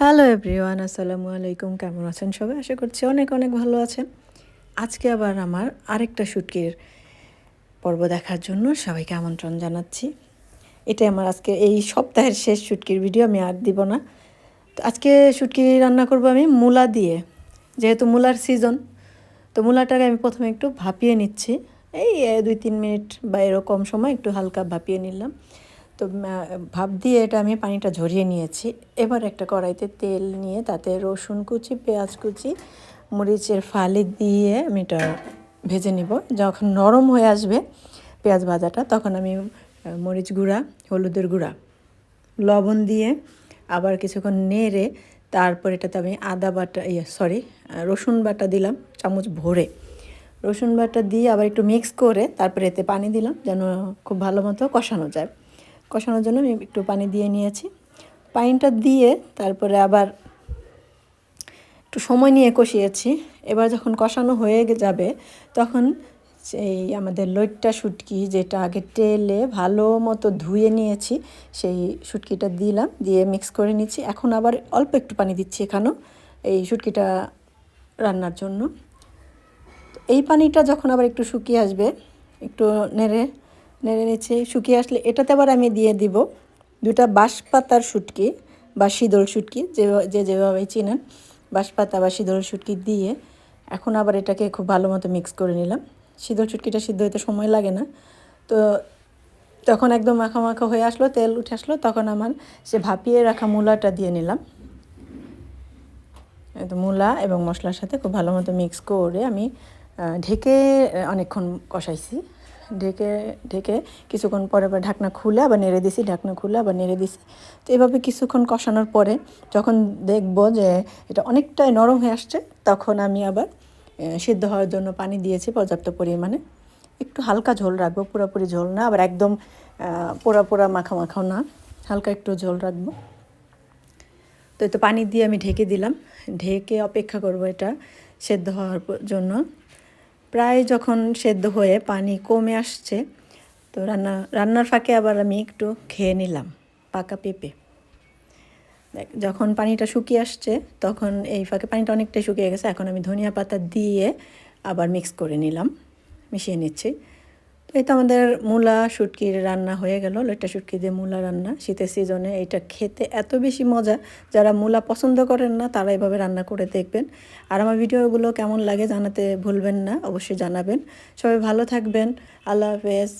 Hello everyone, আসসালামু আলাইকুম। কেমন আছেন সবাই? আশা করছি অনেক অনেক ভালো আছেন। আজকে আবার আমার আরেকটা শুটকির পর্ব দেখার জন্য সবাইকে আমন্ত্রণ জানাচ্ছি। এটাই আমার আজকে এই সপ্তাহের শেষ শুটকির ভিডিও, আমি আর দিব না। তো আজকে শুটকি রান্না করব আমি মূলা দিয়ে, যেহেতু মূলার সিজন। তো মূলাটাকে আমি প্রথমে একটু ভাপিয়ে নিচ্ছি, এই 2-3 মিনিট বা এরকম সময় একটু হালকা ভাপিয়ে নিলাম। তো ভাপ দিয়ে এটা আমি পানিটা ঝরিয়ে নিয়েছি। এবার একটা কড়াইতে তেল নিয়ে তাতে রসুন কুচি, পেঁয়াজ কুচি, মরিচের ফালি দিয়ে আমি এটা ভেজে নিব। যখন নরম হয়ে আসবে পেঁয়াজ ভাজাটা, তখন আমি মরিচ গুঁড়া, হলুদের গুঁড়া, লবণ দিয়ে আবার কিছুক্ষণ নেড়ে তারপর এটাতে আমি আদা বাটা রসুন বাটা দিলাম চামচ ভরে। রসুন বাটা দিয়ে আবার একটু মিক্স করে তারপরে এতে পানি দিলাম, যেন খুব ভালো মতো কষানো যায়। কষানোর জন্য আমি একটু পানি দিয়ে নিয়েছি। পানিটা দিয়ে তারপরে আবার একটু সময় নিয়ে কষিয়েছি। এবার যখন কষানো হয়ে যাবে তখন সেই আমাদের লইট্টা শুটকি, যেটা আগে তেলে ভালো মতো ধুয়ে নিয়েছি, সেই শুটকিটা দিলাম, দিয়ে মিক্স করে নিচ্ছি। এখন আবার অল্প একটু পানি দিচ্ছি এখানেও, এই শুটকিটা রান্নার জন্য। এই পানিটা যখন আবার একটু শুকিয়ে আসবে, একটু নেড়ে নেড়ে নিচ্ছে, শুকিয়ে আসলে এটাতে আবার আমি দিয়ে দিব 2টা বাঁশপাতার শুটকি বা শীতল শুটকি, যে যেভাবে চিনেন, বাঁশপাতা বা শীতল শুটকি দিয়ে এখন আবার এটাকে খুব ভালো মতো মিক্স করে নিলাম। শীতল শুটকিটা সিদ্ধ হতে সময় লাগে না। তো তখন একদম মাখা মাখা হয়ে আসলো, তেল উঠে আসলো, তখন আমার সে ভাপিয়ে রাখা মূলাটা দিয়ে নিলাম। তো মূলা এবং মশলার সাথে খুব ভালো মতো মিক্স করে আমি ঢেকে অনেকক্ষণ কষাইছি। ঢেকে ঢেকে কিছুক্ষণ পরে আবার ঢাকনা খুলে আবার নেড়ে দিছি, ঢাকনা খুলে আবার নেড়ে দিছি। তো এভাবে কিছুক্ষণ কষানোর পরে যখন দেখব যে এটা অনেকটাই নরম হয়ে আসছে, তখন আমি আবার সিদ্ধ হওয়ার জন্য পানি দিয়েছি পর্যাপ্ত পরিমাণে। একটু হালকা ঝোল রাখবো, পুরোপুরি ঝোল না, আবার একদম পোড়া পোড়া মাখা মাখাও না, হালকা একটু ঝোল রাখবো। তো তো পানি দিয়ে আমি ঢেকে দিলাম, ঢেকে অপেক্ষা করব এটা সেদ্ধ হওয়ার জন্য। প্রায় যখন সেদ্ধ হয়ে পানি কমে আসছে, তো রান্নার ফাঁকে আবার আমি একটু খেয়ে নিলাম পাকা পেঁপে। যখন পানিটা শুকিয়ে আসছে, তখন এই ফাঁকে পানিটা অনেকটাই শুকিয়ে গেছে, এখন আমি ধনিয়া পাতা দিয়ে আবার মিক্স করে নিলাম, মিশিয়ে নিচ্ছি। তো এই তো আমাদের মূলা শুটকির রান্না হয়ে গেল। লইট্টা শুটকি দিয়ে মূলা রান্না শীতের সিজনে, এটা খেতে এত বেশি মজা। যারা মূলা পছন্দ করেন না তারা এভাবে রান্না করে দেখবেন। আর আমার ভিডিওগুলো কেমন লাগে জানাতে ভুলবেন না, অবশ্যই জানাবেন। সবাই ভালো থাকবেন। আল্লাহ হাফেজ।